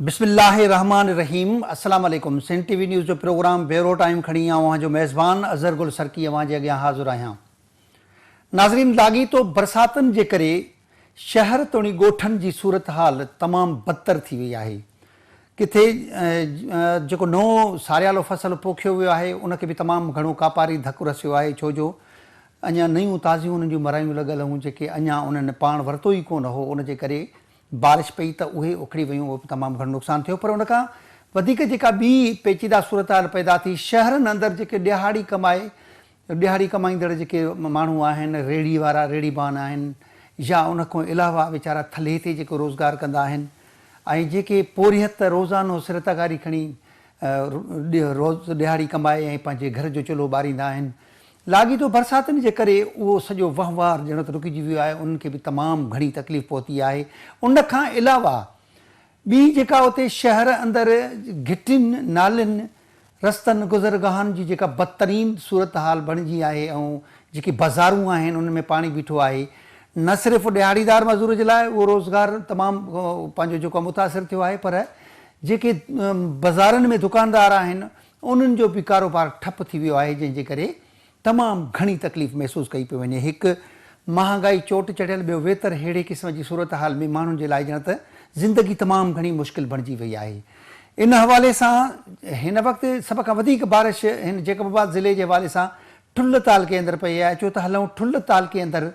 बिस्मिल्लाहिर्रहमानिर्रहीम। अस्सलाम वालेकुम। सिंध टीवी न्यूज़ जो प्रोग्राम ब्यूरो टाइम खड़ी आऊं जो मेज़बान अज़हर गुल सरकी अवां जे अॻियां हाज़िर आहियां। नाज़रीन, लाॻीतो बरसातुनि जे करे शहर तोणी ॻोठनि जी सूरत हाल तमामु बदतर थी वई आहे। किथे जेको नओं सारियालो फसल पोखियो वियो आहे उनखे बि तमामु घणो कापारी धकु रसियो आहे, छो जो अञा नयूं ताज़ियूं उन्हनि जूं मरायूं लॻल हुयूं जेके अञा उन्हनि पाण वरितो ई कोन हो। उनजे करे बारिश पई त उहे उखड़ी वियूं, उहो तमामु घणो नुक़सानु थियो। पर उनखां वधीक जेका ॿी पेचीदा सूरत हाल पैदा थी, शहरनि अंदरि जेके ॾिहाड़ी कमाईंदड़ जेके माण्हू आहिनि, रेड़ी वारा रेड़ीबान आहिनि, या उन खां अलावा वीचारा थले ते जेको रोज़गार कंदा आहिनि, ऐं जेके पोरियत रोज़ानो सिरतगारी खणी ॾिहाड़ी कमाए ऐं पंहिंजे घर जो चुल्हो ॿारींदा आहिनि, लाॻीतो बरसातुनि जे करे उहो सॼो वहिंवार ॼण त रुकिजी वियो आहे। उन्हनि खे बि तमामु घणी तकलीफ़ पहुती आहे। उन खां अलावा ॿी जेका उते शहर अंदरि घिटियुनि नालियुनि रस्तनि गुज़रगाहनि जी जेका बदतरीन सूरत हाल बणिजी आहे, ऐं जेकी बाज़ारूं आहिनि उन में पाणी बीठो आहे, न सिर्फ़ु ॾिहाड़ीदार मज़दूर जे लाइ उहो रोज़गारु तमामु पंहिंजो जेको मुतासिर थियो आहे, पर जेके बाज़ारनि में दुकानदार आहिनि उन्हनि जो बि कारोबार ठप थी वियो आहे, जंहिंजे करे तमामु घणी तकलीफ़ महसूसु कई पई वञे। हिकु महांगाई चोट चढ़ियल, ॿियो वेतर अहिड़े क़िस्म जी सूरत हाल में माण्हुनि जे लाइ ॼण त ज़िंदगी तमामु घणी मुश्किल बणिजी वई आहे। इन हवाले सां हिन वक़्तु सभ खां वधीक बारिश हिन जैकबाबाद ज़िले जे हवाले सां ठुल्ह ताल के अंदरि पई आहे। अचो त हलूं ठुल्ह ताल के अंदरि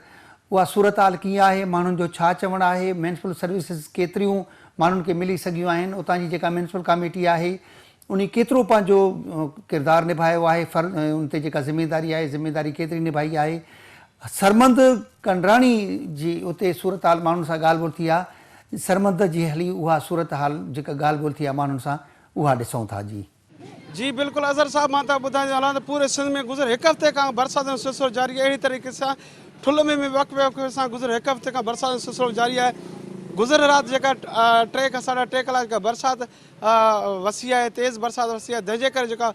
उहा सूरत हाल कीअं आहे, माण्हुनि जो छा चवणु आहे, म्यूनिसिपल सर्विसिस केतिरियूं माण्हुनि खे मिली सघियूं आहिनि, उतां जी जेका म्यूनिसिपल कमेटी आहे उन केतिरो पंहिंजो किरदारु निभायो आहे, उन ते जेका ज़िमेदारी केतिरी निभाई आहे। सरमंद कंडराणी जी उते सूरत हाल माण्हुनि सां ॻाल्हि ॿोल थी आहे। सरमंद जी हली उहा सूरत हाल जेका ॻाल्हि ॿोल थी आहे माण्हुनि सां, उहा ॾिसूं था। जी बिल्कुलु अज़हर साहब, मां तव्हां ॿुधाइण हलां त पूरे सिंध में गुज़र हिकु हफ़्ते खां बरसाति जो सिलसिलो जारी आहे। अहिड़ी तरीक़े सां ठुल्ह में वक़्त सां गुज़र हिकु हफ़्ते खां बरसाति जो सिलसिलो जारी आहे। गुज़र राति जेका 3 खां 3.5 कलाक बरसाति वसी आहे, तेज़ बरसाति वसी आहे, जंहिंजे करे जेका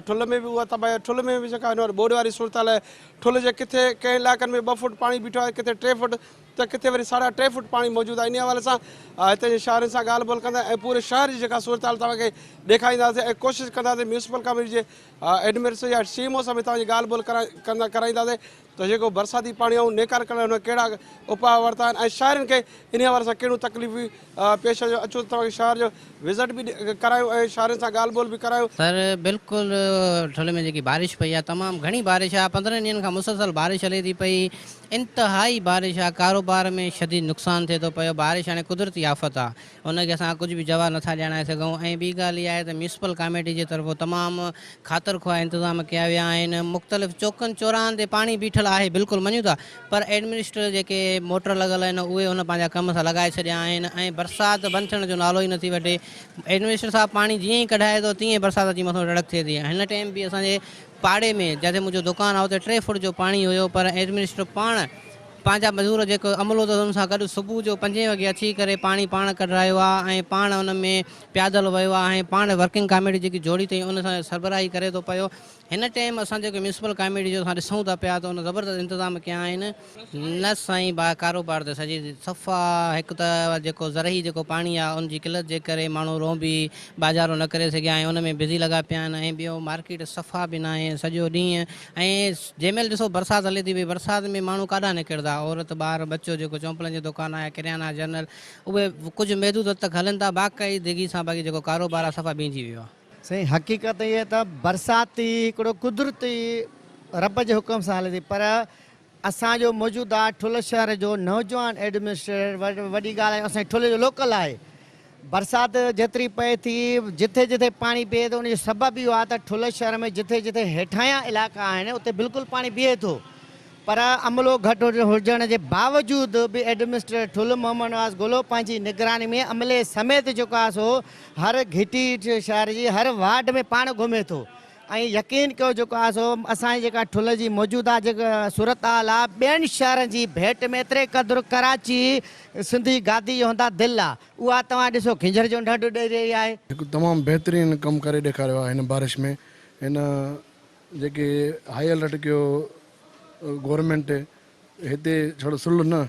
ठुल्ह में बि उहा तबाही, ठुल्ह में बि जेका ॿोॾि वारी सूरत हाल आहे। ठुल्ह जे किथे कंहिं इलाइक़नि में 2 फुट पाणी बीठो आहे, किथे 3 फुट, त किथे वरी 3.5 फुट पाणी मौजूदु आहे। इन हवाले सां हिते जे शहरनि सां ॻाल्हि ॿोल कंदा ऐं पूरे शहर जी जेका सूरत हाल तव्हांखे ॾेखारींदासीं ऐं कोशिशि कंदासीं म्यूनिसिपल कमेटी जे एडमिनिस्ट्रेशन या सीएमओ सां बि तव्हांजी ॻाल्हि ॿोल कराईंदासीं त जेको बरसाती पाणी ऐं नेकार करण हुन कहिड़ा उपाय वरिता आहिनि ऐं शहरनि खे इन हवाले सां कहिड़ियूं तकलीफ़ूं पेश अचो। अचो तव्हांखे शहर जो विज़िट बि करायूं ऐं शहरनि सां ॻाल्हि ॿोल बि करायूं। सर बिल्कुलु ठुल्ह में जेकी बारिश पई आहे तमामु घणी बारिश आहे। 15 ॾींहंनि खां मुसलसल बारिश हले थी पई, इंतिहाई बारिश आहे। कारोबार में शदीद नुक़सानु थिए थो पियो। बारिश हाणे कुदरती आफ़त आहे, उनखे असां कुझु बि जवाबु नथा ॼाणाए सघूं। ऐं ॿी ॻाल्हि इहा आहे त म्यूनिसिपल कमेटी जे तरफ़ो तमामु ख़ातिर ख़्वाह इंतिज़ाम कया विया आहिनि। मुख़्तलिफ़ चौकनि चौराहनि ते पाणी बीठल आहे, बिल्कुलु मञूं था, पर एडमिनिस्ट्रेटर जेके मोटर लॻल आहिनि उहे उन पंहिंजा कम सां लॻाए छॾिया आहिनि ऐं बरसाति बंदि थियण जो नालो ई नथी वठे। एडमिनिस्ट्रेटर साहब पाणी जीअं ई कढाए थो तीअं बरसाति अची मथां ढड़क थिए थी। हिन टाइम बि असांजे पाड़े में जिते मुंहिंजो दुकानु आहे उते 3 फुट जो पाणी हुयो, पर एडमिनिस्ट्रेटर पाण पंहिंजा मज़दूर जेको अमलो अथसि हुन सां गॾु सुबुह जो 5 वॻे अची करे पाणी पाण कढायो आहे ऐं पाण उन में पैदल वियो आहे ऐं पाण वर्किंग कमेटी जेकी जोड़ी अथई उन सां सरबराही करे थो पियो। हिन टाइम असां जेको म्यूनिसिपल कमेटी जो असां ॾिसूं था पिया त उन ज़बरदस्त इंतिज़ाम कया आहिनि। न साईं, कारोबार त सॼी सफ़ा, हिकु त जेको ज़रही जेको पाणी आहे उनजी किल्लत जे करे माण्हू रोंबी बाज़ारो न करे सघिया ऐं उन में बिज़ी लॻा पिया आहिनि। ऐं ॿियो मार्केट सफ़ा बि न आहे सॼो ॾींहुं। ऐं जंहिंमहिल ॾिसो बरसाति हले थी पई, बरसाति में माण्हू काॾा निकिरंदा, औरत ॿार बच्चो जेको चंपलनि जो दुकानु आहे, किरियाना जनरल, उहे कुझु महदूद हद तक हलनि था। बाक़ाइदगी सां बाक़ी जेको कारोबार आहे सफ़ा बीहजी वियो आहे। सही हक़ीक़त ये त बरसाती हिकिड़ो कुदरती रब जे हुकुम सां हले थी, पर असांजो मौजूदा ठुल्ह शहर जो नौजवान एडमिनिस्ट्रेटर वॾी ॻाल्हि आहे, असांजे ठुल्ह जो लोकल आहे। बरसाति जेतिरी पए थी, जिथे जिथे पाणी बीहे थो उनजो सबबु इहो आहे त ठुल्ह शहर में जिथे जिथे हेठाया इलाइक़ा आहिनि उते बिल्कुलु पाणी बीहे थो, पर अमलो घटि हुजण जे बावजूदि बि एडमिनिस्ट्रेटर ठुल्ह मोहम्मद नवाज़ गुलो पंहिंजी निगरानी में अमले समेत जेको आहे सो हर घिटी शहर जी हर वार्ड में पाण घुमे थो। ऐं यकीन कयो जेको आहे सो असांजी जेका ठुल्ह जी मौजूदा जेका सूरत हाल आहे ॿियनि शहरनि जी भेट में एतिरे क़दुरु कराची सिंधी गादी हूंदा दिलि आहे, उहा तव्हां ॾिसो खिंजर जो ढंढ ॾेई रही आहे। हिकु तमामु बहितरीनु कमु करे ॾेखारियो आहे हिन बारिश में। हिन जेके हाई अलर्ट कयो गवर्नमेंट, हिते छड़ो सुल न,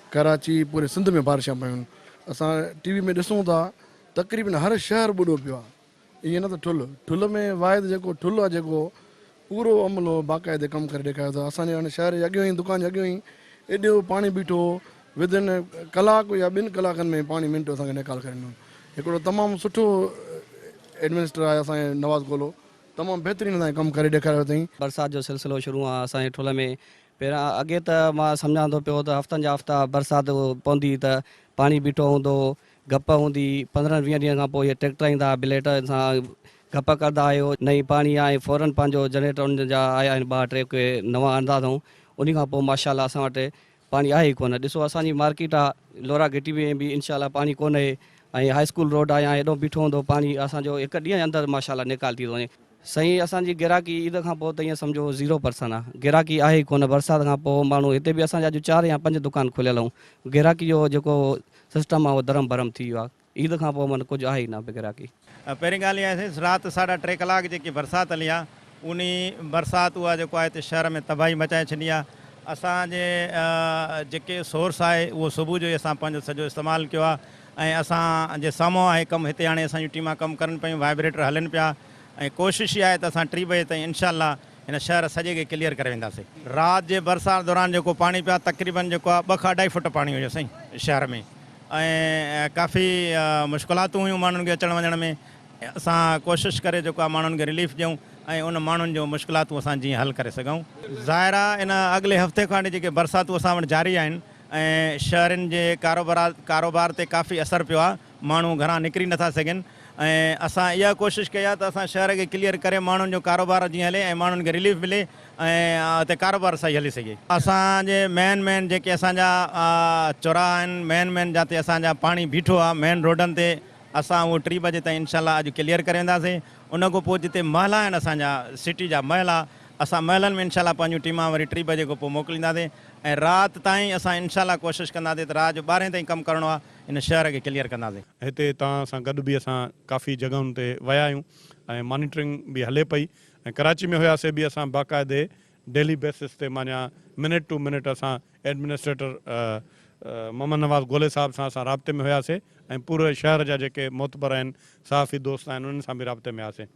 कराची पूरे सिंध में बारिशां पयूं। असां टीवी में ॾिसूं था त तक़रीबन हर शहर ॿुॾो पियो आहे। ईअं न त ठुल में वाहिद जेको ठुल आहे जेको पूरो अमलो बाक़ाइदे कमु करे ॾेखारियो अथव। असांजे हाणे शहर जे अॻियो ई दुकान जे अॻियो ई एॾो पाणी बीठो, विदिन कलाक या 2 कलाकनि में पाणी मिंटो असांखे निकाल करे ॾिनो। हिकिड़ो तमामु सुठो एडमिनिस्ट्रेटर आहे असांजे नवाज़ गोलो, तमामु बहितरीनु असांखे कमु करे ॾेखारियो अथई। बरसाति जो सिलसिलो शुरू आहे असांजे ठुल में। पहिरां अॻे त मां सम्झां थो पियो त हफ़्तनि जा हफ़्ता बरसाति पवंदी त पाणी बीठो हूंदो, गप हूंदी। 15-20 ॾींहं खां पोइ इहे ट्रैक्टर ईंदा, ब्लेड सां गप कंदा आहियो। नई पाणी आहे, फ़ौरन पंहिंजो जनरेटर उन जा आया आहिनि 2-3 के नवां आंदा अथऊं। उन खां पोइ माशाल्लाह असां वटि पाणी आहे ई कोन। ॾिसो असांजी मार्केट आहे लोरा घिटी में बि इनशाला पाणी कोन्हे, ऐं हाई स्कूल रोड आहे, या एॾो बीठो हूंदो पाणी असांजो 1 ॾींहं जे अंदरि माशाल्लाह निकाल थी थो वञे। साईं असांजी गिराकी ईद खां पोइ त ईअं सम्झो 0% आहे, गिराकी आहे ई कोन। बरसाति खां पोइ माण्हू हिते बि असांजा अॼु 4 या 5 दुकान खुलियल आहियूं। गिराकी जो जेको सिस्टम आहे उहो धरम भरम थी वियो आहे। ईद खां पोइ माना कुझु आहे ई न गिराकी। पहिरीं ॻाल्हि इहा आहे राति 3.5 कलाक जेकी बरसाति हली आहे, उन बरसाति उहा जेको आहे हिते शहर में तबाही मचाए छॾी आहे। असांजे जेके सोर्स आहे उहो सुबुह जो ई असां पंहिंजो सॼो इस्तेमालु कयो आहे, ऐं असांजे साम्हूं आहे कमु। हिते हाणे असांजूं टीमां कमु करनि पियूं, वाइब्रेटर हलनि पिया, ऐं कोशिशि इहा आहे त असां 3 बजे ताईं इनशाला हिन शहर सॼे खे क्लियर करे वेंदासीं। राति जे बरसाति दौरान जेको पाणी पियो आहे तक़रीबन जेको आहे 2 खां 2.5 फुट पाणी हुयो साईं शहर में, ऐं काफ़ी मुश्किलातूं हुयूं माण्हुनि खे अचण वञण में। असां कोशिशि करे जेको आहे माण्हुनि खे रिलीफ ॾियूं ऐं उन माण्हुनि जो मुश्किलातूं असां जीअं हल करे सघूं। ज़ाहिर आहे इन अॻिले हफ़्ते खां वठी जेके बरसातूं असां वटि जारी आहिनि, ऐं शहरनि जे कारोबार ते काफ़ी असरु पियो आहे। माण्हू घरां निकिरी नथा सघनि, ऐं असां इहा कोशिशि कई आहे त असां शहर खे क्लियर करे माण्हुनि जो कारोबार जीअं हले ऐं माण्हुनि खे रिलीफ मिले ऐं हिते कारोबार सही हली सघे। असांजे मेन जेके असांजा चौराहा आहिनि, मेन जिते असांजा पाणी बीठो आहे मेन रोडनि ते, असां उहो 3 बजे ताईं इनशाला अॼु क्लियर करे वेंदासीं। उन खां पोइ जिते महल आहिनि असांजा सिटी जा महल आहे, असां महलनि में इनशाला पंहिंजूं टीमां वरी 3 बजे खां पोइ मोकिलींदासीं, ऐं राति ताईं असां इनशाला कोशिशि कंदासीं त राति जो 12 ताईं कमु करिणो आहे, इन शहर खे क्लियर कंदासीं। हिते तव्हां सां गॾु बि असां काफ़ी जॻहियुनि ते विया आहियूं, ऐं मॉनिटरिंग बि हले पई। ऐं कराची में हुयासीं बि असां बाक़ाइदे डेली बेसिस ते माना मिनट टू मिनट असां एडमिनिस्ट्रेटर मोहम्मद नवाज़ गोले साहब सां असां राब्ते में हुयासीं, ऐं पूरे शहर जा जेके मोतबर आहिनि, सहाफ़ी दोस्त आहिनि, उन्हनि सां बि राब्ते में हुआसीं।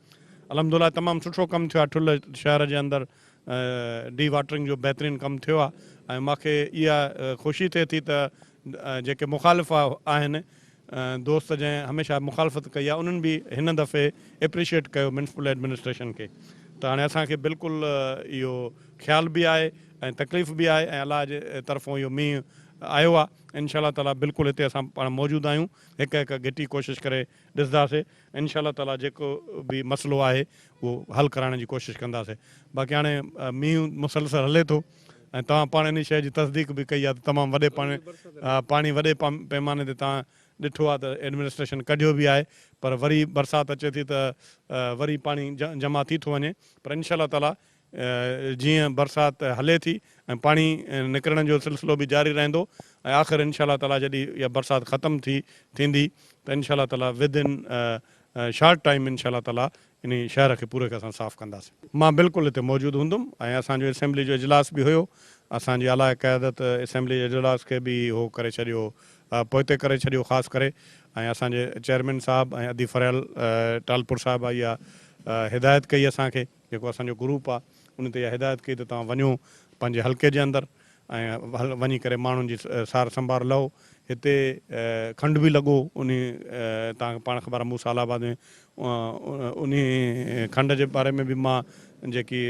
अलहमदुलिल्लाह तमामु सुठो कमु थियो आहे। ठुल शहर जे अंदरि डी वाटरिंग जो बहितरीनु कमु थियो आहे, ऐं मूंखे इहा ख़ुशी थिए थी त जेके मुखालिफ़ आहिनि दोस्त जंहिं हमेशह मुखालफ़त कई आहे, उन्हनि बि हिन दफ़े एप्रिशिएट कयो म्यूनिसिपल एडमिनिस्ट्रेशन खे। त हाणे असांखे बिल्कुलु इहो ख़्यालु बि आहे ऐं तकलीफ़ बि आहे, ऐं अलाह जे तरफ़ां इहो मींहुं आयो आहे। इनशा ताला बिल्कुलु हिते असां पाण मौजूदु आहियूं, हिकु घिटी कोशिशि करे ॾिसंदासीं। इनशा ताला जेको बि मसइलो आहे उहो हल कराइण जी कोशिशि कंदासीं। बाक़ी हाणे मींहुं मुसलसल हले थो, ऐं तव्हां पाण इन शइ जी तसदीक बि कई आहे त तमामु वॾे पाणी वॾे पैमाने ते तव्हां ॾिठो आहे त एडमिनिस्ट्रेशन कढियो बि आहे, पर वरी बरसाति अचे थी त वरी पाणी जमा थी थो वञे। पर इनशा ताला जीअं बरसाति हले थी ऐं पाणी निकिरण जो सिलसिलो बि जारी रहंदो, ऐं आख़िर इनशा ताला जॾहिं इहा बरसाति ख़तमु थींदी त इनशा ताला विदिन शॉर्ट टाइम इनशा ताला इन शहर खे पूरे खे असां साफ़ु कंदासीं। मां बिल्कुलु हिते मौजूदु हूंदुमि, ऐं असांजो असेंबली जो इजलास बि हुयो। असांजी आला क़यादत असेंबली जे इजलास खे बि उहो करे छॾियो, पोइते करे छॾियो ख़ासि करे। ऐं असांजे चेयरमैन साहब ऐं अदी फरियाल टालपुर साहिबु आहे, इहा हिदायत कई असांखे, जेको असांजो ग्रुप आहे उन ते इहा हिदायत कई त तव्हां वञो पंहिंजे हल्के जे अंदरि ऐं वञी करे माण्हुनि जी सार संभाल लहो। हिते खंड बि लॻो, उन तव्हांखे पाण ख़बर आहे मूसालाबाद में उन खंड जे बारे में बि मां जेकी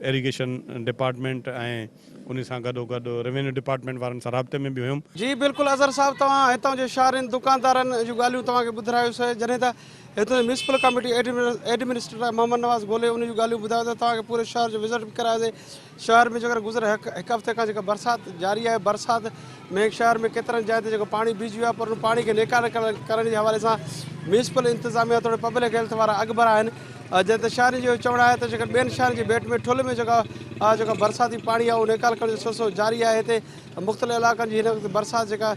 इरीगेशन डिपार्टमेंट ऐं उन सां गॾोगॾु रेवेन्यू डिपार्टमेंट वारनि सां राब्ते में बि हुयुमि। जी बिल्कुलु अज़हर साहब, तव्हां हितां जे शहरनि दुकानदारनि जूं ॻाल्हियूं तव्हांखे ॿुधायोसीं। जॾहिं त हितां म्यूनिसिपल कमेटी एडमिनिस्ट्रेटर मोहम्मद नवाज़ गोले उन जूं ॻाल्हियूं ॿुधायो त तव्हांखे पूरे शहर जो विज़िट बि करायोसीं। शहर में जेकर गुज़िरे हिकु हफ़्ते खां जेका बरसाति जारी आहे, बरसाति में शहर में केतिरनि जॻहि ते जेको पाणी बीहजी वियो आहे, पर उन पाणी खे निकाल करण जे हवाले सां म्यूनिसिपल इंतिज़ामिया थोरे पब्लिक हेल्थ वारा अॻुभर आहिनि। जंहिं त शहरनि जो चवणु आहे त जेकर ॿियनि शहरनि जी भेट में ठुल में जेका बरसाती पाणी आहे उहो निकाल करण जो सिलसिलो जारी आहे। हिते मुख़्तलिफ़ इलाइक़नि जी हिन वक़्तु बरसाति जेका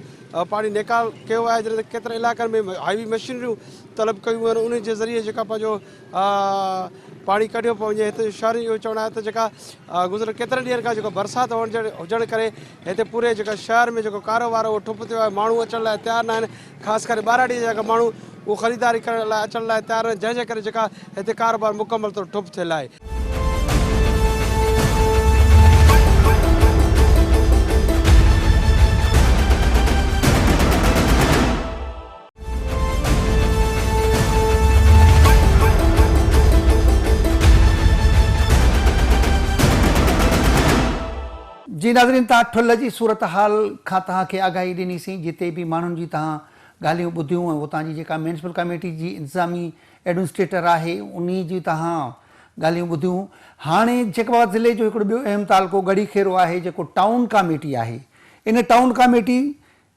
पाणी निकाल कयो आहे, जॾहिं त केतिरे इलाइक़नि में हाईवी मशीनरियूं तलब कयूं आहिनि, उन जे ज़रिए जेका पंहिंजो पाणी कढियो पियो वञे। हिते शहरनि जो चवणु आहे त जेका गुज़िरियल केतिरनि ॾींहंनि खां जेको बरसाति हुजण करे हिते पूरे जेका शहर में जेको कारोबार उहो ठप थियो आहे। माण्हू अचण लाइ तयारु न आहिनि, ख़ासि करे 12 ॾींहं जेका माण्हू उहो ख़रीदारी करण लाइ अचण लाइ तयारु आहिनि, जंहिंजे करे जेका हिते कारोबार मुकमल तौरु ठप थियल आहे। जी नाज़रीन, तव्हां ठुल जी सूरत हाल खां तव्हांखे आगाही ॾिनीसीं, जिते बि माण्हुनि जी तव्हां ॻाल्हियूं ॿुधियूं ऐं उतां जी जेका म्यूनिसिपल कमेटी जी इंतिज़ामी एडमिनिस्ट्रेटर आहे उन जी तव्हां ॻाल्हियूं ॿुधियूं। हाणे जेको ज़िले जो हिकिड़ो ॿियो अहम तालुको गढ़ी खेरो आहे, जेको टाउन कमेटी आहे, इन टाउन कमेटी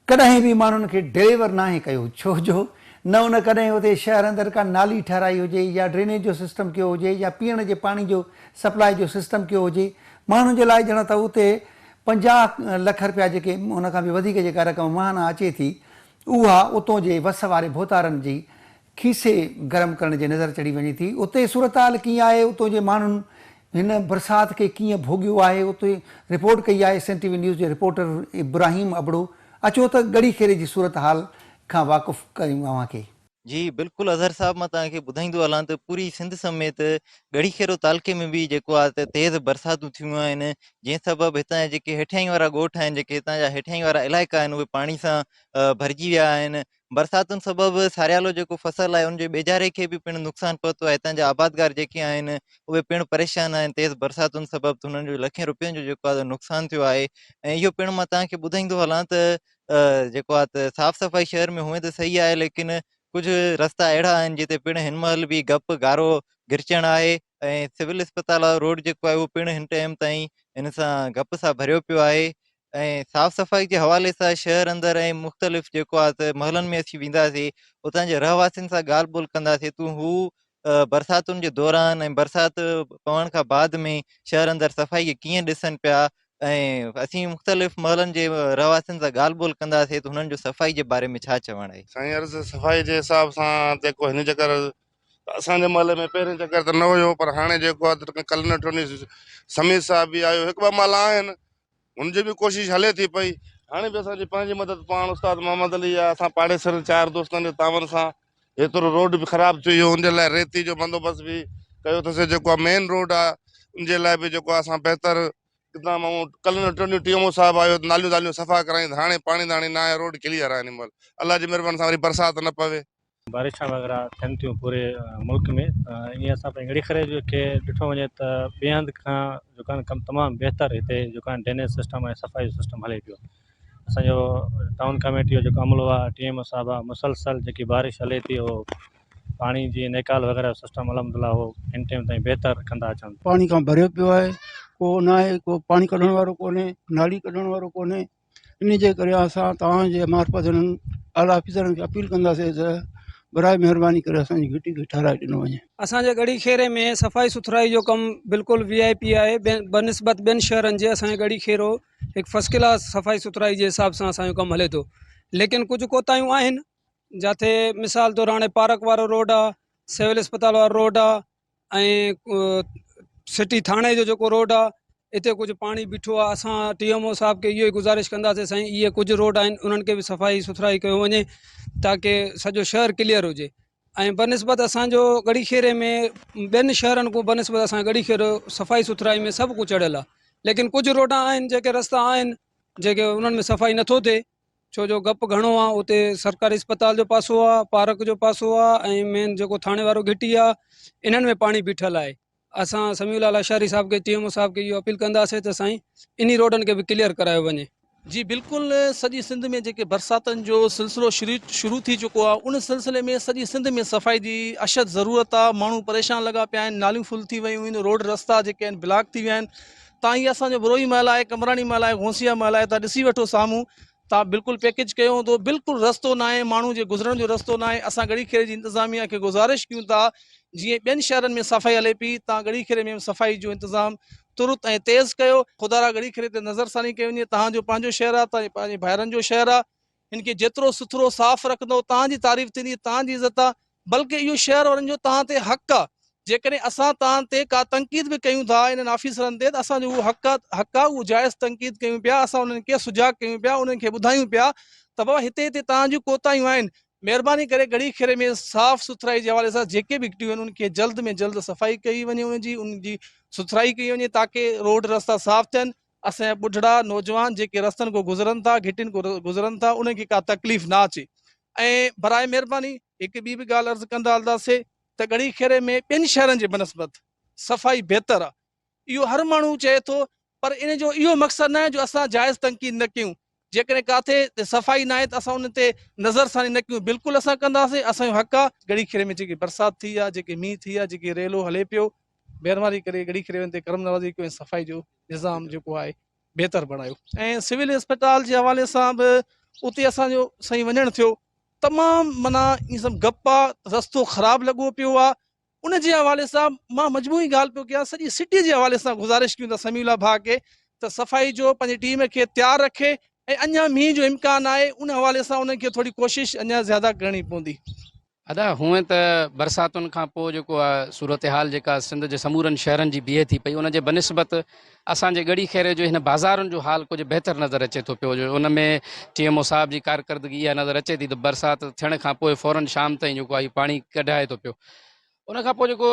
कॾहिं बि माण्हुनि खे डिलीवर नाहे कयो, छो जो न उन कॾहिं उते शहर अंदरि का नाली ठाराई हुजे या ड्रेनेज जो सिस्टम कयो हुजे या पीअण जे पाणी जो सप्लाई जो सिस्टम कयो हुजे। माण्हुनि जे लाइ ॼण त उते 50 लख रुपया जेके उन खां बि वधीक जेका रक़म महाना अचे थी, उहा उतां जे वस वारे भोतारनि जी खीसे गरम करण जे नज़र चढ़ी वञे थी। उते सूरत हाल कीअं आहे, उतां जे माण्हुनि हिन बरसाति खे कीअं भोॻियो आहे, उते रिपोर्ट कई आहे SNTV न्यूज़ जे रिपोर्टर इब्राहिम अबड़ो। अचो त गढ़ी खेरे जी सूरत हाल खां वाक़ुफ़ु कयूं अव्हांखे। जी बिल्कुलु अज़हर साहब, मां तव्हांखे ॿुधाईंदो हलां त पूरी सिंध समेत गढ़ी खेरो तालुके में बि जेको आहे त तेज़ बरसातूं थियूं आहिनि, जंहिं सबबु हितां जा जेके हेठियाई वारा ॻोठ आहिनि, जेके हितां जा हेठियाई वारा इलाइक़ा आहिनि, उहे पाणी सां भरिजी विया आहिनि। बरसातुनि सबबु सारियालो जेको फसल आहे उनजे ॿेजारे खे बि पिणु नुक़सानु पहुतो आहे। हितां जा आबादगार जेके आहिनि उहे पिणु परेशान आहिनि तेज़ बरसातुनि सबबु, हुननि जो लखें रुपयनि जो जेको आहे नुक़सानु थियो आहे। ऐं इहो पिणु मां तव्हांखे ॿुधाईंदो हलां त जेको आहे त साफ़ सफ़ाई शहर में हुअं त सही आहे, लेकिन कुझु रस्ता अहिड़ा आहिनि जिते पिणु हिन महिल बि गप गारो गिरचण आहे ऐं सिविल अस्पताल वारो रोड जेको आहे उहो पिणु हिन टाइम ताईं हिन सां गप सां भरियो पियो आहे। ऐं साफ़ सफ़ाई जे हवाले सां शहर अंदरि ऐं मुख़्तलिफ़ जेको आहे त महलनि में अची वेंदासीं, उतां जे रहवासियुनि सां ॻाल्हि ॿोल कंदासीं तूं हू बरसातुनि जे दौरान ऐं बरसाति पवण खां बाद में शहर अंदरि सफ़ाई खे कीअं ॾिसनि पिया। ऐं असीं मुख़्तलिफ़ महलनि जे रहवासियुनि सां ॻाल्हि ॿोल कंदासीं त हुननि जो सफ़ाई जे बारे में छा चवणु आहे। साईं अर्ज़ सफ़ाई जे हिसाब सां जेको हिन चकर असांजे महल में पहिरें चकर त न हुयो, पर हाणे जेको आहे त कल न टोनी समीर साहब बि आयो, हिकु ॿ महला आहिनि, हुनजी बि कोशिशि हले थी पई। हाणे बि असांजी पंहिंजी मदद पाण उस्ताद मोहम्मद अली आहे, असां पाड़ेसर 4 दोस्तनि जे तावन सां एतिरो रोड बि ख़राबु थी वियो, उनजे लाइ रेती जो बंदोबस्तु बि कयो अथसीं। जेको आहे मेन रोड आहे उनजे लाइ बि जेको आहे असां बहितर किताब कल न टोनी TMO साहब आयो, नालियूं नालियूं सफ़ा कराईं, हाणे पाणी दाणी न आहे, रोड क्लियर आहे। हिन महिल अल्लाह जी महिरबानी सां वरी बरसाति न पवे। बारिशां वग़ैरह थियनि थियूं पूरे मुल्क में, ईअं असां पंहिंजे गढ़ी खेरे खे ॾिठो वञे त ॿिए हंधि खां जेको आहे कमु तमामु बहितर हिते जेको आहे ड्रेनेज सिस्टम ऐं सफ़ाई जो सिस्टम हले पियो। असांजो टाउन कमेटी जो जेको अमलो आहे, TMO साहब आहे, मुसलसल जेकी बारिश हले थी उहो पाणी जी नेकाल वग़ैरह सिस्टम अलहमदिल्ला उहो हिन टाइम ताईं बहितर कंदा अचनि। पाणी खां भरियो पियो आहे, को न आहे, को पाणी कढण वारो कोन्हे, नाली कढण वारो कोन्हे। इन जे करे असां तव्हांजे मार्फत हुननि आला ऑफिसरनि खे अपील कंदासीं त बराए महिरबानी करे असांजी घिटी खे ठाराए ॾिनो वञे। असांजे गढ़ी खेरे में सफ़ाई सुथराई जो कमु बिल्कुलु VIP आहे। बनिस्बत ॿियनि शहरनि जे असांजे गढ़ी खेरो हिकु फर्स्ट क्लास सफ़ाई सुथराई जे हिसाब सां असांजो कमु हले थो, लेकिन कुझु कोताहियूं आहिनि, जिते मिसाल तौरु हाणे पार्क वारो रोड आहे, सिविल अस्पताल वारो रोड आहे ऐं सिटी थाणे जो जेको रोड आहे, इते कुझु पाणी बीठो आहे। असां TMO साहब खे इहो ई गुज़ारिश कंदासीं साईं, इहे कुझु रोड आहिनि उन्हनि खे बि सफ़ाई सुथराई कयो वञे ताकी सॼो शहर क्लियर हुजे। ऐं बनिस्बत असांजो गढ़ी खेरे में ॿियनि शहरनि खां बनिस्बत असां गढ़ी खेरो सफ़ाई सुथराई में सभु कुझु चढ़ियल आहे, लेकिन कुझु रोड आहिनि जेके रस्ता आहिनि जेके उन्हनि में सफ़ाई नथो थिए, छो जो गप घणो आहे। उते सरकारी अस्पताल जो पासो आहे, पार्क जो पासो आहे ऐं मेन जेको थाणे वारो घिटी आहे, इन्हनि में पाणी बीठल आहे। असां समीउल लाशारी साहब खे TMO साहब खे इहो अपील कंदासीं त साईं इन रोडनि खे बि क्लियर करायो वञे। जी बिल्कुलु, सॼी सिंध में जेके बरसातनि जो सिलसिलो शुरू थी चुको आहे, उन सिलसिले में सॼी सिंध में सफ़ाई जी अशद ज़रूरत आहे। माण्हू परेशान लॻा पिया आहिनि, नालियूं फुल थी वियूं आहिनि, रोड रस्ता जेके आहिनि ब्लॉक थी विया आहिनि। तव्हां इहा असांजो बरोई महल आहे, कमरानी महल आहे, घोंसिया महल आहे, तव्हां ॾिसी वठो साम्हूं, तव्हां बिल्कुलु पैकेज कयो हूंदो, बिल्कुलु रस्तो न आहे, माण्हू जे गुज़रण जो रस्तो न आहे। असां गढ़ी खेरे जी इंतिज़ामिया खे गुज़ारिश कयूं था, जीअं ॿियनि शहरनि में सफ़ाई हले पई, तव्हां गढ़ी खेरे में सफ़ाई जो इंतिज़ाम तुरत ऐं तेज़ कयो। ख़ुदा गढ़ी खेरे ते नज़रसानी कई वञे। तव्हांजो पंहिंजो शहर आहे, तव्हांजे पंहिंजे भाइरनि जो शहर आहे, हिनखे जेतिरो सुथरो साफ़ु रखंदो तव्हांजी तारीफ़ थींदी, तव्हांजी इज़त आहे, बल्कि इहो शहर वारनि जो तव्हां ते हक़ु आहे। जेकॾहिं असां तव्हां ते का तनक़ीद बि कयूं था इन्हनि ऑफिसरनि ते, त असांजो उहो हक़ु आहे, उहो जाइज़ तनक़ीद कयूं पिया, असां उन्हनि खे सुजाग कयूं पिया, उन्हनि खे ॿुधायूं पिया त बाबा हिते तव्हां जूं कोताहियूं आहिनि। महिरबानी करे गड़ी खेरे में साफ़ सुथराई जे हवाले सां जेके बि गिटियूं आहिनि उनखे जल्द में जल्द सफ़ाई कई वञे, उनजी सुथराई कई वञे ताकि रोड रस्ता साफ़ थियनि। असांजा ॿुढड़ा नौजवान जेके रस्तनि को गुज़रनि था, घिटियुनि को गुज़रनि था, उनखे का तकलीफ़ ना अचे। ऐं बराए महिरबानी हिकु ॿी बि ॻाल्हि अर्ज़ु कंदा हलंदासीं त गड़ी खेरे में ॿियनि शहरनि जे बनस्बत सफ़ाई बहितर आहे। इहो हर माण्हू चए थो, पर इन जो इहो मक़सदु न आहे जो असां जाइज़ तनक़ीद न कयूं। जेकॾहिं किथे सफ़ाई न आहे त असां उन ते नज़रसानी न कयूं, बिल्कुलु असां कंदासीं। असांजो हक़ आहे। गड़ी खेरे में जेकी बरसाति थी आहे, जेके मींहुं थी आहे, जेके रेलो हले पियो, महिरबानी करे गड़ी खेरे ते करम नवाज़ी कयो ऐं सफ़ाई जो निज़ाम जेको आहे बहितर बणायो। ऐं सिविल अस्पताल जे हवाले सां बि उते असांजो साईं वञणु थियो, तमामु माना ईअं सभु गप आहे, रस्तो ख़राबु लॻो पियो आहे। उन जे हवाले सां मां मजबूरी ॻाल्हि पियो कयां, सॼी सिटी जे हवाले सां गुज़ारिश कयूं था समीउल्लाह भाउ खे त सफ़ाई जो पंहिंजी टीम खे तयारु रखे ऐं अञा मींहं जो इम्कानु आहे, उन हवाले सां उनखे थोरी कोशिशि अञा ज़्यादा करणी पवंदी। अदा हूअं त बरसातुनि खां पोइ जेको आहे सूरत हाल जेका सिंध जे समूरनि शहरनि जी बीहे थी पई, उन जे बनिस्बत असांजे गड़ी खेरे जो हिन बाज़ारुनि जो हाल कुझु बहितर नज़र अचे थो पियो। जो उन में TMO साहिब जी कारकर्दगी इहा नज़र अचे थी त बरसाति थियण खां पोइ फ़ौरन शाम ताईं जेको आहे पाणी कढाए थो पियो। उन खां पोइ जेको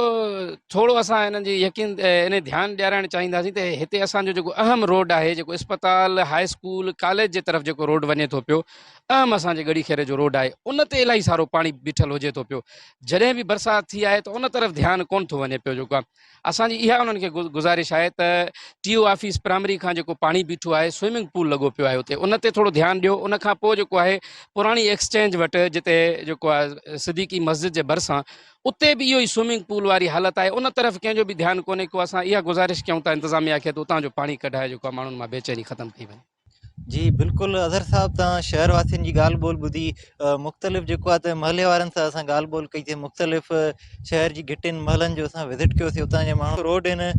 थोरो असां हिननि जी यकीन इन ध्यानु ॾियारणु चाहींदासीं त हिते असांजो जेको अहम रोड आहे, जेको इस्पताल, हाई स्कूल, कॉलेज जे तरफ़ जेको रोड वञे थो पियो, अहम असांजे गड़ी खेरे जो रोड आहे, उन ते इलाही सारो पाणी बीठल हुजे थो पियो। जॾहिं बि बरसाति थी आहे त उन तरफ़ ध्यानु कोन थो वञे पियो। जेको आहे असांजी इहा उन्हनि खे गुज़ारिश आहे त TO ऑफिस प्राइमरी खां जेको पाणी बीठो आहे, स्विमिंग पूल लॻो पियो आहे उते, उन ते थोरो ध्यानु ॾियो। उन खां पोइ जेको आहे पुराणी एक्सचेंज वटि जिते जेको आहे सिद्दीकी मस्जिद जे भरिसां, उते बि इहो ई स्विमिंग पूल वारी हालत आहे, उन तरफ़ कंहिंजो बि ध्यानु कोन्हे को। असां इहा गुज़ारिश कयूं था इंतिज़ामिया खे त उतां जो पाणी कढाए जेको आहे माण्हुनि मां बेचैनी ख़तमु कई वञे। जी बिल्कुलु अज़हर साहब, तव्हां शहर वासियुनि जी ॻाल्हि ॿोल ॿुधी, मुख़्तलिफ़ जेको आहे त महले वारनि सां असां ॻाल्हि ॿोल कईसीं, मुख़्तलिफ़ शहर जी गिटियुनि महलनि जो असां विज़िट कयोसीं। उतां जे माण्हू रोड आहिनि,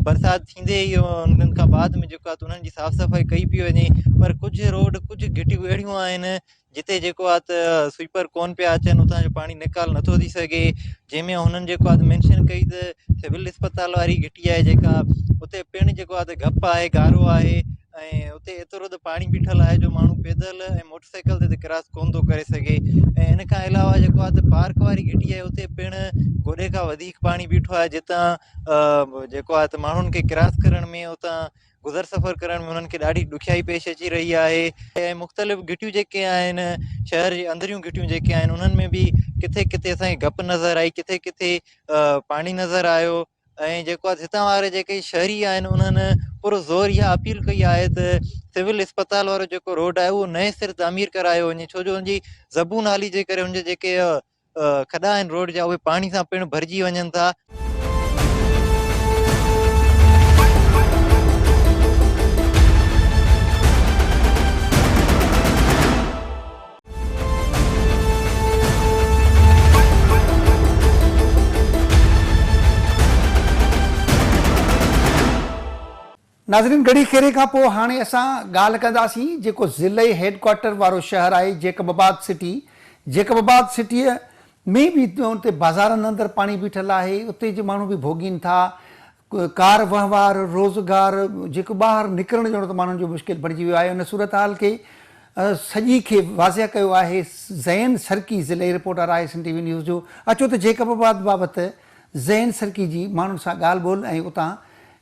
बरसाति थींदे ई उन्हनि खां बाद में जेको आहे त उन्हनि जी साफ़ सफ़ाई कई पई वञे, पर कुझु रोड, कुझु गिटियूं अहिड़ियूं आहिनि जिते जेको आहे त स्वीपर कोन पिया अचनि, उतां जो पाणी निकाल नथो थी सघे। जंहिंमें हुननि जेको आहे त मेंशन कई त सिविल अस्पताल वारी घिटी आहे जेका, उते पिणु जेको आहे त घप आहे, गारो आहे, ऐं उते एतिरो त पाणी बीठल आहे जो माण्हू पैदल ऐं मोटरसाइकिल ते क्रॉस कोन थो करे सघे। ऐं इन खां अलावा जेको आहे त पार्क वारी घिटी आहे, उते पिणु गोॾे खां वधीक पाणी बीठो आहे, जितां जेको आहे त माण्हुनि खे क्रॉस करण में, उतां गुज़र सफ़र करण में उन्हनि खे ॾाढी ॾुखियाई पेश अची रही आहे। ऐं मुख़्तलिफ़ घिटियूं जेके आहिनि, शहर जे अंदरियूं घिटियूं जेके आहिनि, उन्हनि में बि किथे किथे असांखे घप नज़र आई, किथे किथे पाणी नज़र आयो। ऐं जेको आहे हितां वारे जेके शहरी आहिनि, उन्हनि पूरो ज़ोर इहा अपील कई आहे त सिविल अस्पताल वारो जेको रोड आहे उहो नए सिर तामीर करायो वञे, छो जो हुनजी ज़बू नाली जे करे हुनजे जेके खॾा आहिनि रोड जा, उहे पाणी सां पिणु भरिजी वञनि था। नाज़रीन, गड़ी खेरे खां पोइ हाणे असां ॻाल्हि कंदासीं जेको ज़िले हेडक्वार्टर वारो शहर आहे जेकबाबाद सिटी। जेकबाबाद सिटीअ में बि उते बाज़ारनि अंदरि पाणी बीठल आहे, उते जे माण्हू बि भोॻीनि था। कार वहिंवार, रोज़गार, जेको ॿाहिरि निकिरण जो त माण्हुनि जो मुश्किल बणिजी वियो आहे। उन सूरत हाल खे सॼी खे वाज़िह कयो आहे ज़ैन सरकी, ज़िले रिपोर्टर आहे SN TV न्यूज़ जो। अचो त जेकबाबाद बाबति ज़ैन सरकी जी माण्हुनि सां ॻाल्हि ॿोल ऐं उतां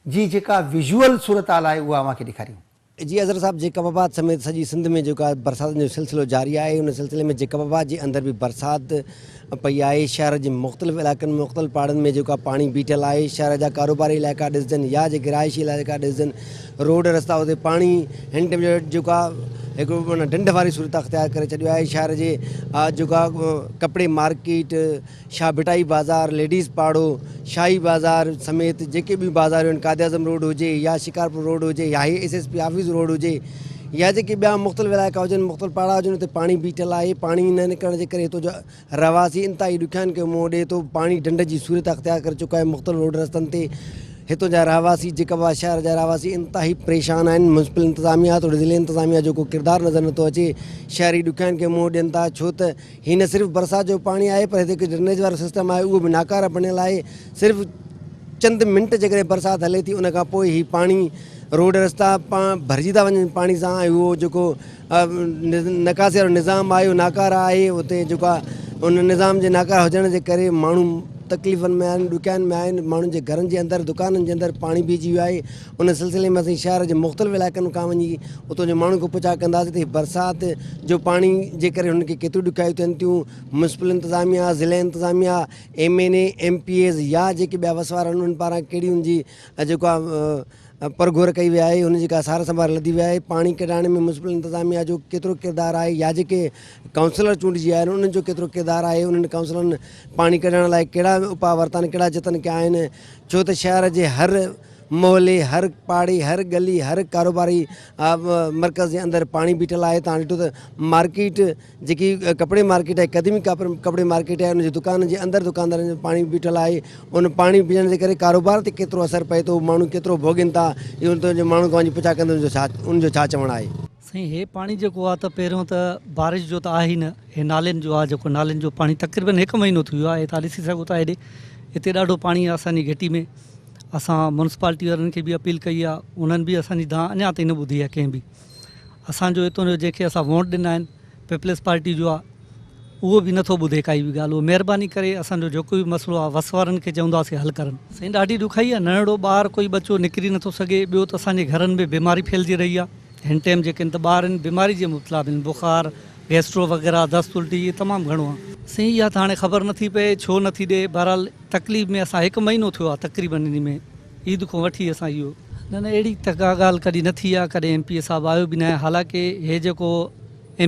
जी जेका विजुअल सूरत हाल आहे उहा मूंखे ॾेखारियूं। जी अज़हर साहब, जेकबाबाद समेत सॼी सिंध में जेको आहे बरसाति जो सिलसिलो जारी आहे। उन सिलसिले में जेकबाबाद जे अंदरि बि बरसाति पई आहे। शहर जे मुख़्तलिफ़ इलाइक़नि में, मुख़्तलिफ़ पहाड़नि में जेको आहे पाणी बीठल आहे। शहर जा कारोबारी इलाइक़ा ॾिसजनि या जेके रिहाइशी इलाइक़ा ॾिसजनि, रोड रस्ता उते पाणी हिन टाइम जो जेको आहे हिकिड़ो माना ढंढ वारी सूरत अख़्तियार करे छॾियो आहे। शहर जे जेको आहे कपिड़े मार्केट, शाह भिटाई बाज़ार, लेडीज़ पाड़ो, शाही बाज़ार समेत जेके बि बाज़ारियूं आहिनि, कादे आज़म रोड हुजे या शिकारपुर रोड हुजे या SSP ऑफिस रोड हुजे या जेके ॿिया मुख़्तलिफ़ इलाइक़ा हुजनि, मुख़्तलिफ़ पाड़ा हुजनि, उते पाणी बीठल आहे। पाणी न निकिरण जे करे हितो जो रवासी इंतिहाई ॾुखियाईनि खे मुंहुं ॾिए थो। पाणी ढंढ जी सूरत अख़्तियार करे चुको आहे मुख़्तलिफ़ रोड रस्तनि ते। हितों जा रहवासी, जेकबाबाद शहर जा रहवासी इंतिहाई परेशान आहिनि। म्यूनसिपल इंतिज़ामिया, थोरी ज़िले इंतिज़ामिया जो को किरदारु नज़र नथो अचे। शहरी ॾुखियाईनि खे मुंहुं ॾियनि था, छो त ही न सिर्फ़ु बरसाति जो पाणी आहे, पर हिते ड्रेनेज वारो सिस्टम आहे, उहो बि नाकारा बणियल आहे। सिर्फ़ु चंद मिंट जेकॾहिं बरसाति हले थी, उन खां पोइ ही पाणी रोड रस्ता भरिजी था वञनि पाणी सां ऐं उहो जेको नकासे वारो निज़ाम आहे उहो नाकार आहे उते जेको आहे उन निज़ाम जे नाकार हुजण जे करे माण्हू तकलीफ़ुनि में आहिनि ॾुखियाईनि में आहिनि माण्हुनि जे घरनि जे अंदरि दुकाननि जे अंदरि पाणी बीहजी वियो आहे उन सिलसिले में असीं शहर जे मुख़्तलिफ़ इलाइक़नि खां वञी उतां जे माण्हुनि खां पुछा कंदासीं त बरसाति जो पाणी जे करे हुनखे केतिरियूं ॾुखियायूं थियनि थियूं म्युनिसिपल इंतिज़ामिया ज़िले इंतिज़ामिया MNA MPAs या जेके ॿिया वसवार आहिनि उन्हनि पारां कहिड़ी हुनजी जेको आहे परघोर कई वई आहे हुनजी का सार संभाल लधी वई आहे पाणी कढाइण में म्युनिसिपल इंतिज़ामिया जो केतिरो किरदारु आहे या जेके काउंसलर चूंडिजी आया आहिनि उन्हनि जो केतिरो किरदारु आहे उन्हनि काउंसलरनि पाणी कढण लाइ कहिड़ा उपाउ वरिता आहिनि कहिड़ा जतन कया आहिनि छो त शहर जे हर मोहल्ले हर पाड़ी हर गली हर कारोबारी मर्कज़ जे अंदरि पाणी बीठल आहे तव्हां ॾिठो त मार्केट जेकी कपिड़े मार्केट आहे क़दीमी कपिड़े मार्केट आहे उनजे दुकान जे अंदरि दुकानदारनि जो पाणी बीठल आहे उन पाणी बीहण जे करे कारोबार ते केतिरो असरु पए थो माण्हू केतिरो भोगीनि था इहो उनजे माण्हू खां वञी पुछा कंदो उनजो छा चवणु आहे साईं हे पाणी जेको आहे त पहिरियों त बारिश जो त आहे ई न हे नालियुनि जो आहे जेको नालियुनि जो पाणी तक़रीबन 1 महीनो थी वियो आहे तव्हां ॾिसी सघो था हेॾे हिते ॾाढो पाणी आहे असांजी घिटी में असां म्युनिसिपालिटी वारनि खे बि अपील कई आहे उन्हनि बि असांजी दां अञा ताईं न ॿुधी आहे कंहिं बि असांजो हितां जो जंहिंखे असां वोट ॾिना आहिनि पीपल्स पार्टी जो आहे उहो बि नथो ॿुधे काई बि ॻाल्हि उहो महिरबानी करे असांजो जेको बि मसइलो आहे वसवारनि खे चवंदासीं हल करनि साईं ॾाढी ॾुखियाई आहे नंढड़ो ॿारु कोई बच्चो निकिरी नथो सघे ॿियो त असांजे घरनि में बीमारी फैलिजी रही आहे हिन टाइम जेके आहिनि त ॿार आहिनि बीमारी जे मुबतला आहिनि बुखार गैस्ट्रो वग़ैरह दस्त उल्टी इहे तमामु घणो आहे साईं इहा त हाणे ख़बर नथी पए छो नथी ॾिए बहरहाल तकलीफ़ में असां 1 महीनो थियो आहे तक़रीबन इन में ईद खां वठी असां इहो न अहिड़ी त का ॻाल्हि कॾहिं न थी आहे कॾहिं MPA साहिबु आयो बि न आहे हालांकि हे जेको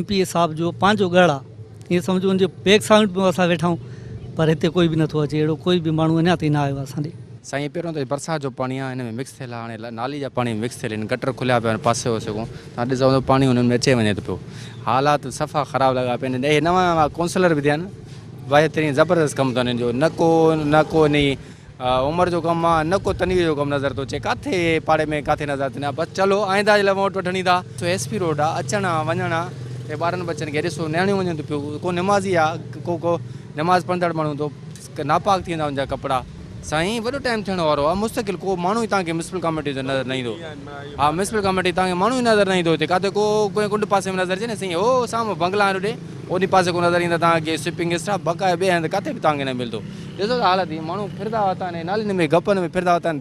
MPA साहिबु जो पंहिंजो गढ़ आहे ईअं सम्झो हुनजे बैक साइड में असां वेठा आहियूं पर हिते कोई बि नथो अचे अहिड़ो कोई बि माण्हू अञा ताईं न आयो आहे असांजे साईं पहिरियों त बरसाति जो पाणी आहे हिन में मिक्स थियल आहे हाणे नाली जा पाणी मिक्स थियल आहिनि गटर खुलिया पिया आहिनि पासे वासे खां तव्हां ॾिसो त पाणी हुननि में अचे वञे थो पियो हालात सफ़ा ख़राबु लॻा पिया आहिनि हे नवां काउंसलर बि थिया आहिनि बहितरीन ज़बरदस्त कमु अथनि हिन जो न को इन उमिरि जो कमु आहे न को तनवीर जो कमु नज़र थो अचे किथे पाड़े में किथे नज़र अचे न बसि चलो आईंदा जे लाइ वोट वठणी था SP रोड आहे अचणु आहे वञणु आहे ॿारनि बच्चनि खे ॾिसो नियाणियूं वञनि थो पियो को नमाज़ी आहे को नमाज़ पढ़ंदड़ माण्हू थो नापाक थी वेंदा हुनजा कपिड़ा साईं वॾो टाइम थियण वारो आहे मुस्तक़िल को माण्हू ई तव्हांखे म्युनिसिपल कमेटी जो नज़र न ईंदो हा म्युनिसिपल कमेटी तव्हांखे माण्हू ई नज़र न ईंदो हिते किथे को कुंड पासे में नज़र अचे न साईं हो साम्हूं बंगला आहिनि होॾे उन पासे को नज़र ईंदा तव्हांखे स्वीपिंग स्टाफ बकाए ॿिए हंधि किथे बि तव्हांखे न मिलंदो ॾिसो त हालत ई माण्हू फिरंदा हुआ आहिनि नालियुनि में गपनि में फिरंदा हुआ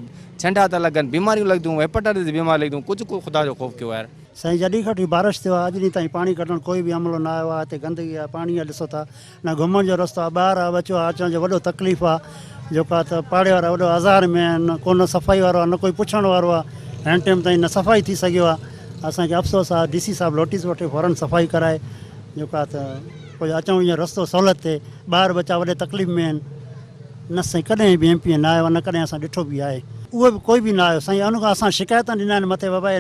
छंडा था लॻनि बीमारियूं लॻंदियूं हेपेटाइटिस जी बीमारी लॻंदियूं कुझु को ख़ुदा जो ख़ौफ़ कयो आहे साईं जॾहिं खां वठी बारिश थियो आहे अॼु ॾींहं ताईं पाणी कढणु कोई बि अमलो न आयो आहे हिते गंदगी आहे पाणी आहे ॾिसो था न घुमण जो रस्तो आहे ॿाहिरि आहे बचो आहे अचण जो वॾो तकलीफ़ आहे जेको आहे त पाड़े वारा वॾो आज़ार में आहिनि कोन सफ़ाई वारो आहे न कोई पुछण वारो आहे हिन टाइम ताईं न सफ़ाई थी सघियो आहे असांखे अफ़सोस आहे DC साहिबु नोटिस वठे फौरन सफ़ाई कराए जेको आहे त कोई अचण वञण रस्तो सहूलियत थिए ॿार बच्चा वॾे तकलीफ़ में आहिनि न साईं कॾहिं बि MPA न आयो आहे न कॾहिं असां ॾिठो बि आहे उहो बि कोई बि न आयो साईं उन खां असां शिकायत ॾिना आहिनि मथे बाबा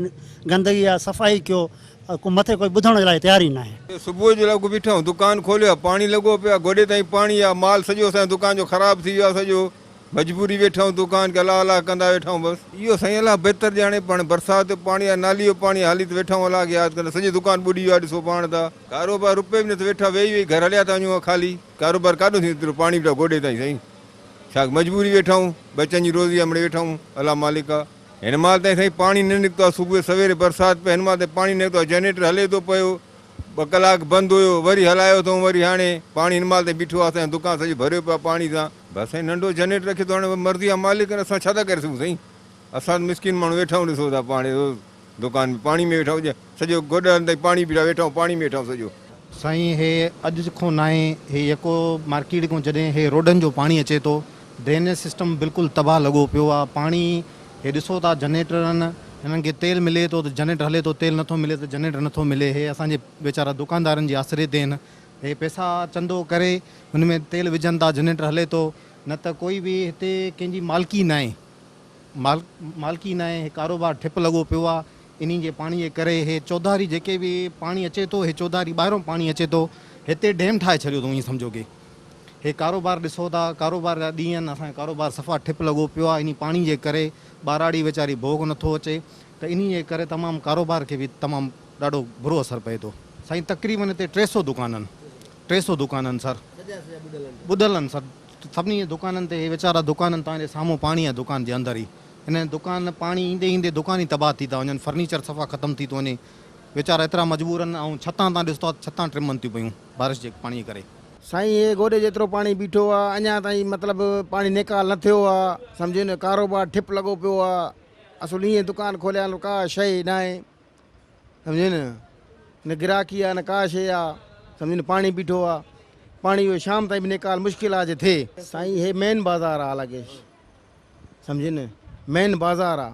गंदगी आहे सफ़ाई कयो मथे कोई ॿुधण जे लाइ तयार ई न आहे सुबुह जो लॻो बीठा आहियूं दुकानु खोलियो आहे पाणी लॻो पियो आहे गोॾे ताईं पाणी आहे माल सॼो असांजो दुकान जो ख़राबु थी वियो आहे सॼो मजबूरी वेठा आहियूं दुकान खे अलाह अलाह कंदा वेठा आहियूं बसि इहो साईं अलाह बहितर ॼाणे पाण बरसाति जो पाणी आहे नाली जो पाणी हाली त वेठा आहियूं अलाह खे यादि कंदा सॼी दुकानु ॿुॾी वियो आहे ॾिसो पाण त कारोबार रुपए बि न त वेठा वेही घर हलिया था वञूं ख़ाली कारोबार काॾो थी एतिरो पाणी पिया गोॾे ताईं साईं छा मजबूरी वेठा आहियूं बचनि जी रोज़ी आहे वेठा आहियूं अलाह मालिक आहे हिन महिल ताईं साईं पाणी न निकितो आहे सुबुह सवेरे बरसाति पए हिन महिल ताईं पाणी निकितो आहे जनरेटर हले थो पियो 2 कलाक बंदि हुयो वरी हलायो अथऊं वरी हाणे पाणी हिन महिल ताईं बीठो आहे असांजो दुकानु सॼो भरियो पियो आहे पाणी सां बसि साईं नंढो जनरेटर रखियो त हाणे मर्ज़ी आहे मालिक असां छा था करे सघूं साईं असां मिसकिन माण्हू वेठा आहियूं ॾिसो था पाणी दुकान में पाणी में वेठा आहियूं सॼो गोॾनि ताईं पाणी बीठा वेठा आहियूं पाणी में वेठा आहियूं सॼो साईं हे अॼु खां न आहे हे जेको मार्केट खां जॾहिं हे रोडनि जो पाणी अचे थो ड्रेनेज सिस्टम बिल्कुलु तबाह लॻो पियो आहे पाणी हे ॾिसो था जनरेटरनि हिननि खे तेल मिले थो त जनरेटर हले थो तेल नथो मिले त जनरेटर नथो मिले हे असांजे वीचारा दुकानदारनि जे आसिरे ते आहिनि हे पैसा चंदो करे हुन में तेल विझनि था जनरेटर हले थो न त कोई बि हिते कंहिंजी मालिकी न आहे मालिकी न आहे कारोबार ठिप लॻो पियो आहे इन जे पाणी जे करे हे चौधारी जेके बि पाणी अचे थो हे चौधारी ॿाहिरों पाणी अचे थो हिते डैम ठाहे छॾियो अथऊं ईअं सम्झो की हे कारोबार ॾिसो था कारोबार जा ॾींहं आहिनि असांजो कारोबार सफ़ा ठिप लॻो पियो आहे इन पाणी जे करे ॿाराड़ी वीचारी भोग नथो अचे त इन जे करे तमामु कारोबार खे बि तमामु ॾाढो बुरो असरु पए थो साईं तक़रीबन हिते 300 दुकाननि सर ॿुधल आहिनि सर सभिनी दुकाननि ते हे वीचारा दुकाननि तव्हांजे साम्हूं पाणी आहे दुकान जे अंदरि ई हिन दुकान पाणी ईंदे ईंदे दुकान ई तबाह थी था वञनि, फर्नीचर सफ़ा ख़तमु थी थो वञे, वीचारा एतिरा मजबूर आहिनि। ऐं छतां तव्हां ॾिसो था छतां ट्रिमनि थियूं पियूं बारिश जे पाणीअ करे। साईं हे गोॾे जेतिरो पाणी बीठो आहे, अञा ताईं मतिलबु पाणी निकाल न थियो आहे, सम्झो न कारोबार ठिप लॻो पियो आहे। असुल ईअं दुकान खोलिया का शइ न आहे, सम्झे न गिराकी आहे न का शइ आहे, सम्झो न पाणी बीठो आहे। पाणी जो शाम ताईं बि निकाल मुश्किल आहे जे थिए। साईं हे मेन बाज़ार आहे हालांकि, सम्झे न मेन बाज़ार आहे,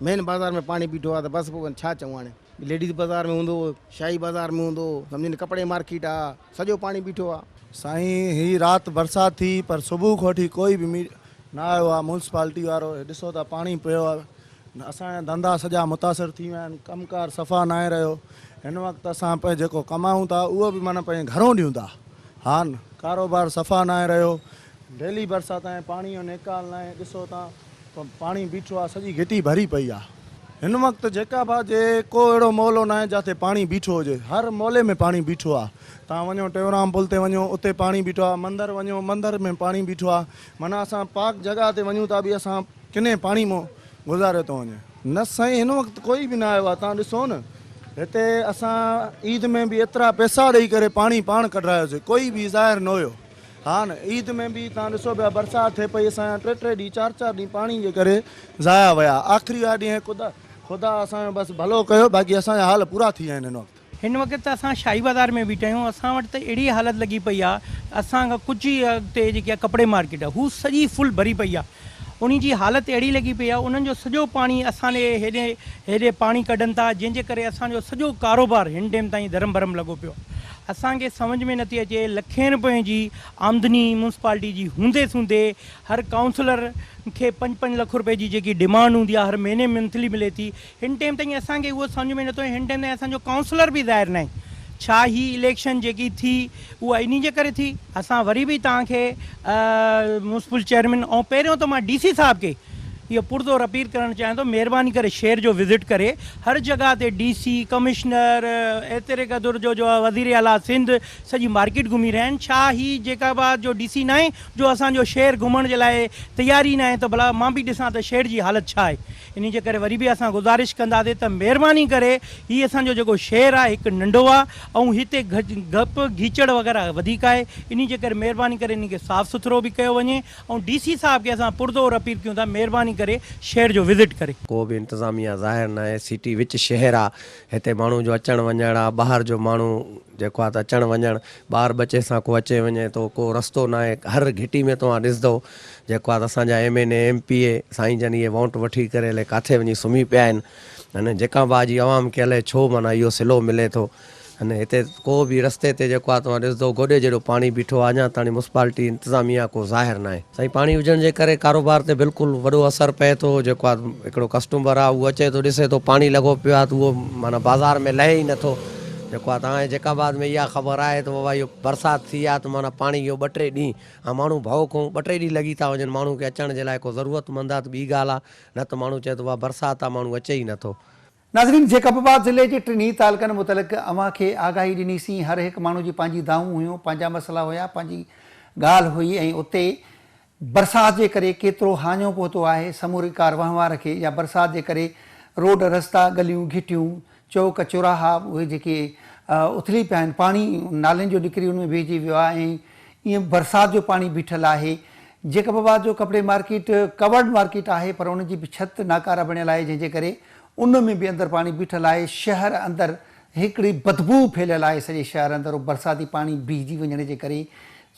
मेन बाज़ार में पाणी बीठो आहे त बसि पोइ छा चऊं हाणे। लेडीज़ बाज़ार में हूंदो, शाही बाज़ार में हूंदो, सम्झे न कपिड़े मार्केट आहे, सॼो पाणी बीठो आहे। साईं ही राति बरसाति थी पर सुबुह खां वठी कोई बि न आयो आहे म्यूनसिपालिटी वारो। ॾिसो था पाणी पियो आहे, असांजा धंधा सॼा मुतासिर थी विया आहिनि, कमकार सफ़ा न आहे रहियो। हिन वक़्तु असां पंहिंजो जेको कमाऊं था उहो बि माना पंहिंजे घरों ॾियूं था, हा न कारोबार सफ़ा न आहे रहियो। डेली बरसाति आहे, पाणी जो निकाल न आहे, ॾिसो था पाणी बीठो आहे, सॼी घिटी भरी पई आहे। हिन वक़्तु जेका बि को अहिड़ो मोहल्लो न आहे जिते पाणी बीठो हुजे, हर मोहल्ले में पाणी बीठो आहे। तव्हां वञो टेऊंराम पुल ते वञो, उते पाणी बीठो आहे, मंदरु वञो मंदर में पाणी बीठो आहे। माना असां पाक जॻह ते वञूं था बि असां किने पाणी मां गुज़ारे थो वञे। न साईं हिन वक़्तु कोई बि न आयो आहे। तव्हां ॾिसो न हिते असां ईद में बि एतिरा पैसा ॾेई करे पाणी पाण कढायोसीं, कोई बि ज़ाहिर न हुयो, हा न। ईद में बि तव्हां ॾिसो पिया बरसाति थिए पई, असांजा 3-3 ॾींहं 4-4 ॾींहं पाणी जे करे ज़ाया विया। आख़िरी ॾींहं ख़ुदा असांजो बसि भलो कयो, बाक़ी असांजा हाल पूरा थी विया आहिनि हिन वक़्तु। हिन वक़्तु असां शाही बाज़ार में बीठा आहियूं। असां वटि त अहिड़ी हालत लॻी पई आहे, असां खां कुझु ई अॻिते जेकी आहे कपिड़े मार्केट आहे हू सॼी फुल भरी पई आहे। उन जी हालत अहिड़ी लॻी पई आहे, उन्हनि जो सॼो पाणी असांजे हेॾे पाणी कढनि था, जंहिंजे करे असांजो सॼो कारोबार हिन टाइम ताईं धरम भरम लॻो पियो। असांखे सम्झ में नथी अचे, लखें रुपए जी आमदनी म्यूनसिपालिटी जी हूंदे हर काउंसलर खे 5-5 लख रुपए जी जेकी डिमांड हूंदी आहे हर महीने मंथली मिले थी। हिन टाइम ताईं असांखे उहो सम्झ में नथो अचे, हिन टाइम ताईं असांजो काउंसलर बि ज़ाहिर न आहे। छा ही इलेक्शन जेकी थी उहा इन जे करे थी? असां वरी बि तव्हांखे म्यूनसिपल चेयरमैन ऐं पहिरियों त मां DC साहब खे इहो पुरज़ोर अपील करणु चाहियां थो, महिरबानी करे शहर जो विज़िट करे हर जॻह ते DC कमिश्नर एतिरे क़दुरु जो वज़ीर आला सिंध सॼी मार्केट घुमी रहिया आहिनि। छा ही जेका बि जो DC न आहे जो असांजो शहर घुमण जे लाइ तयारी न आहे, त भला मां बि ॾिसां त शहर जी हालत छा आहे। इन जे करे वरी बि असां गुज़ारिश कंदासीं त महिरबानी करे हीअ असांजो जेको शहर आहे हिकु नंढो आहे ऐं हिते गप गीचड़ वग़ैरह वधीक आहे। इन जे करे महिरबानी करे इन खे साफ़ु सुथिरो बि कयो वञे ऐं DC साहब खे असां पुरज़ोर अपील कयूं था महिरबानी करे शहर जो विज़िट करे। को बि इंतज़ामिया ज़ाहिर न आहे, सिटी विच शहर आहे, हिते माण्हू जो अचणु वञणु आहे, ॿाहिरि जो माण्हू जेको आहे त अचणु वञणु, ॿार बचे सां को अचे वञे थो, को रस्तो न आहे। हर घिटी में तव्हां ॾिसंदो जेको आहे त असांजा MNA MPA साईं जन इहे वोट वठी करे हले किथे वञी सुम्ही पिया आहिनि। अने जेका बि जी आवाम खे हले छो माना इहो सिलो मिले थो। अने हिते को बि रस्ते ते जेको आहे तव्हां ॾिसंदो गोॾे जहिड़ो पाणी बीठो आहे, अञा ताणी म्यूनसिपालिटी इंतिज़ामिया को ज़ाहिर न आहे। साईं पाणी हुजण जे करे कारोबार ते बिल्कुलु वॾो असरु पए थो। जेको आहे हिकिड़ो कस्टमर आहे उहो अचे थो ॾिसे थो पाणी लॻो पियो आहे त उहो माना बाज़ार में लहे ई नथो। जेको आहे तव्हांजे जेकाबाद में इहा ख़बर आहे त बाबा इहो बरसाति थी आहे त माना पाणी इहो 2-3 ॾींहं ऐं माण्हू भउ खां 2-3 ॾींहं लॻी था वञनि माण्हू खे अचण जे लाइ। को ज़रूरतमंद आहे त ॿी ॻाल्हि आहे, न त माण्हू चए थो बाबा बरसाति आहे माण्हू अचे ई नथो। नाज़रीन, जेकबाबाद ज़िले जे 3 तालुक़नि मुतलिक़ अव्हां खे आगाही ॾिनीसीं। हर हिकु माण्हू जी पंहिंजी दाऊं हुयूं, पंहिंजा मसइला हुया, पंहिंजी ॻाल्हि हुई ऐं उते बरसाति जे करे केतिरो हाञो पहुतो आहे समूरी कार वहिंवार खे, या बरसाति जे करे रोड रस्ता गलियूं घिटियूं चौक चौराहा उहे जेके उथली पिया आहिनि, पाणी नालनि जो निकिरी उन में भेजी वियो आहे ऐं ईअं बरसाति जो पाणी बीठल आहे। जेकबाबाद जो कपिड़े मार्केट कवर्ड मार्केट आहे पर उनजी बि छत नाकारा बणियल आहे, जंहिंजे करे उन में बि अंदरि पाणी बीठल आहे। शहर अंदरि हिकिड़ी बदबू फैलियल आहे, सॼे शहर अंदरि बरसाती पाणी बीहजी वञण जे करे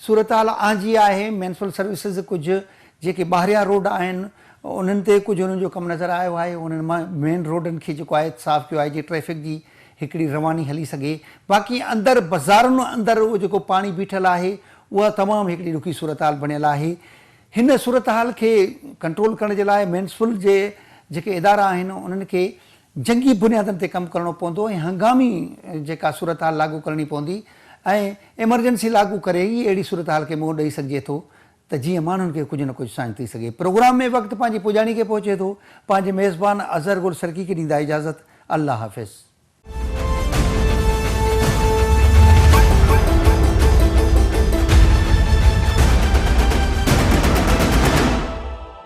सूरत हाल आंजी आहे। म्यूनसिपल सर्विसिस कुझु जेके ॿाहिरियां रोड आहिनि उन्हनि ते कुझु उन्हनि जो कमु नज़र आयो आहे। उन्हनि मां मेन रोडनि खे जेको आहे साफ़ु कयो आहे जीअं ट्रैफ़िक जी हिकिड़ी रवानी हली सघे। बाक़ी अंदरि बाज़ारुनि अंदरि उहो जेको पाणी बीठल आहे उहा तमामु हिकिड़ी ॾुखी सूरत हाल बणियल आहे। हिन सूरत हाल खे कंट्रोल करण जे लाइ म्यूनसिपल जे जेके इदारा आहिनि उन्हनि खे जंगी बुनियादनि ते कमु करणो पवंदो ऐं हंगामी जेका सूरत हाल लागू करणी पवंदी ऐं एमरजेंसी लागू करे ई अहिड़ी सूरत हाल खे मुंहुं ॾेई सघिजे थो त जीअं माण्हुनि खे कुझु न कुझु साइन थी सघे। प्रोग्राम में वक़्तु पंहिंजी पुॼाणी खे पहुचे थो। पंहिंजे मेज़बान अज़हर गुल सरकी खे ॾींदा इजाज़त। अल्लाह हाफ़िज़।